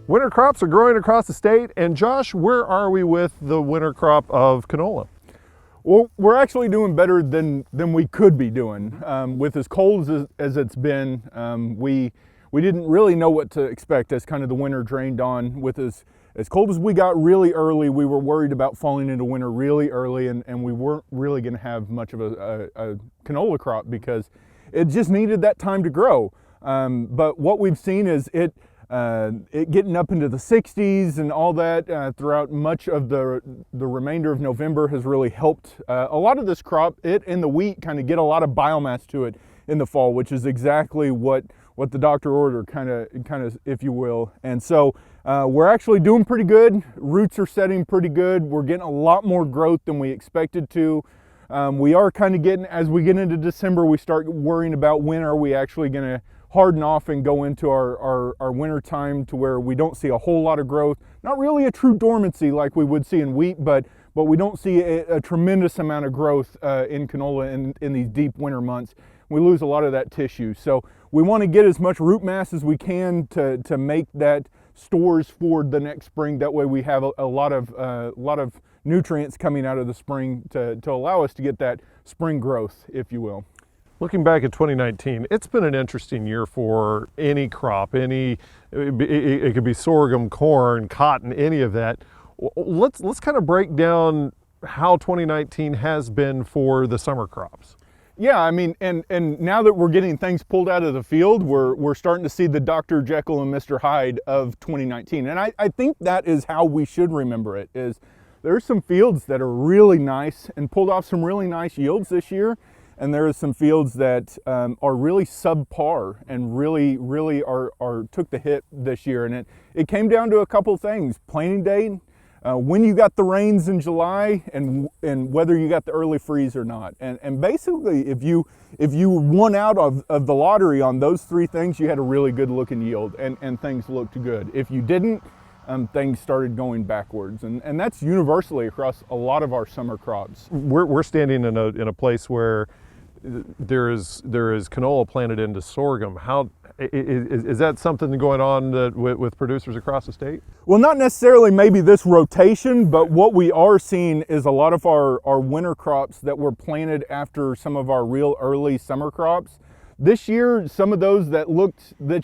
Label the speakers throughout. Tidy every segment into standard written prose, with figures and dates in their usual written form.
Speaker 1: Winter crops are growing across the state, and Josh, where are we with the winter crop of canola?
Speaker 2: Well, we're actually doing better than we could be doing. With as cold as it's been, we didn't really know what to expect as kind of the winter drained on. With as cold as we got really early, we were worried about falling into winter really early, and we weren't really going to have much of a canola crop because it just needed that time to grow. But what we've seen is it getting up into the 60s and all that throughout much of the remainder of November has really helped a lot of this crop. It and the wheat kind of get a lot of biomass to it in the fall, which is exactly what the doctor ordered, kind of, if you will. And so we're actually doing pretty good. Roots are setting pretty good. We're getting a lot more growth than we expected to. We are kind of getting, as we get into December, we start worrying about when are we actually going to harden off and go into our winter time to where we don't see a whole lot of growth. Not really a true dormancy like we would see in wheat, but we don't see a tremendous amount of growth in canola in these deep winter months. We lose a lot of that tissue. So we want to get as much root mass as we can to make that stores for the next spring. That way we have a lot of nutrients coming out of the spring to allow us to get that spring growth, if you will.
Speaker 1: Looking back at 2019, it's been an interesting year for any crop. It could be sorghum, corn, cotton, any of that. Let's kind of break down how 2019 has been for the summer crops.
Speaker 2: Yeah, I mean, and now that we're getting things pulled out of the field, we're starting to see the Dr. Jekyll and Mr. Hyde of 2019. And I think that is how we should remember it, is there's some fields that are really nice and pulled off some really nice yields this year. And there are some fields that are really subpar and really took the hit this year. And it came down to a couple things: planting day, when you got the rains in July, and whether you got the early freeze or not. And basically, if you won out of the lottery on those three things, you had a really good looking yield and things looked good. If you didn't, things started going backwards, and that's universally across a lot of our summer crops.
Speaker 1: We're standing in a place where there is canola planted into sorghum. How is that something going on with producers across the state?
Speaker 2: Well, not necessarily maybe this rotation, but what we are seeing is a lot of our winter crops that were planted after some of our real early summer crops. This year, some of those that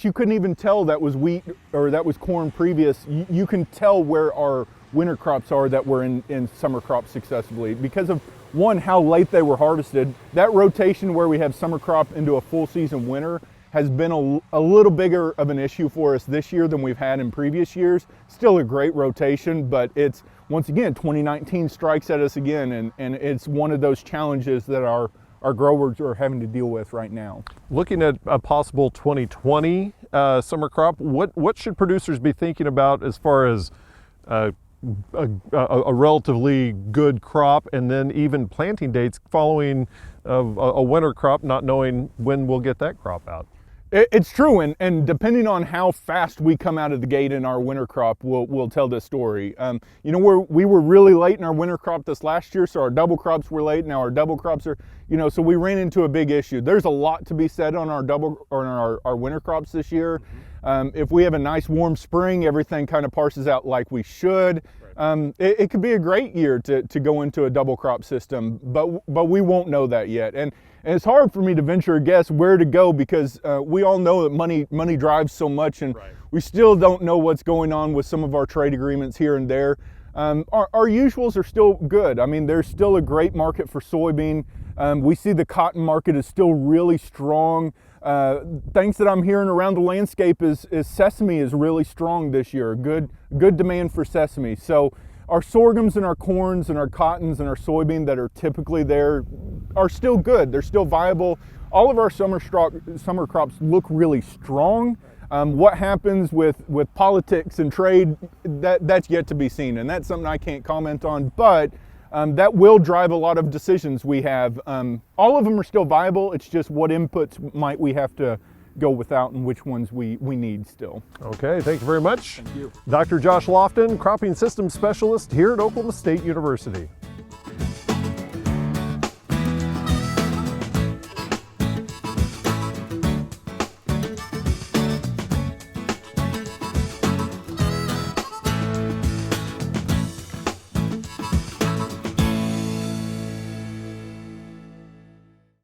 Speaker 2: you couldn't even tell that was wheat or that was corn previous, you can tell where our winter crops are that were in summer crops successfully because of, one, how late they were harvested. That rotation where we have summer crop into a full season winter has been a little bigger of an issue for us this year than we've had in previous years. Still a great rotation, but it's, once again, 2019 strikes at us again, and it's one of those challenges that our growers are having to deal with right now.
Speaker 1: Looking at a possible 2020 summer crop, what should producers be thinking about as far as a relatively good crop, and then even planting dates following a winter crop, not knowing when we'll get that crop out?
Speaker 2: It's true, and depending on how fast we come out of the gate in our winter crop, we'll tell this story. We were really late in our winter crop this last year, so our double crops were late. Now our double crops are, so we ran into a big issue. There's a lot to be said on our winter crops this year. If we have a nice warm spring, everything kind of parses out like we should. It could be a great year to go into a double crop system, but we won't know that yet. And it's hard for me to venture a guess where to go because we all know that money drives so much, and we still don't know what's going on with some of our trade agreements here and there. Our usuals are still good. I mean, there's still a great market for soybean. We see the cotton market is still really strong. Things that I'm hearing around the landscape is sesame is really strong this year. Good demand for sesame. So our sorghums and our corns and our cottons and our soybean that are typically there are still good. They're still viable. All of our summer crops look really strong. What happens with politics and trade, that's yet to be seen, and that's something I can't comment on, but that will drive a lot of decisions we have. All of them are still viable. It's just what inputs might we have to go without and which ones we need still.
Speaker 1: Okay, thank you very much.
Speaker 2: Thank you.
Speaker 1: Dr. Josh Lofton, Cropping Systems Specialist here at Oklahoma State University.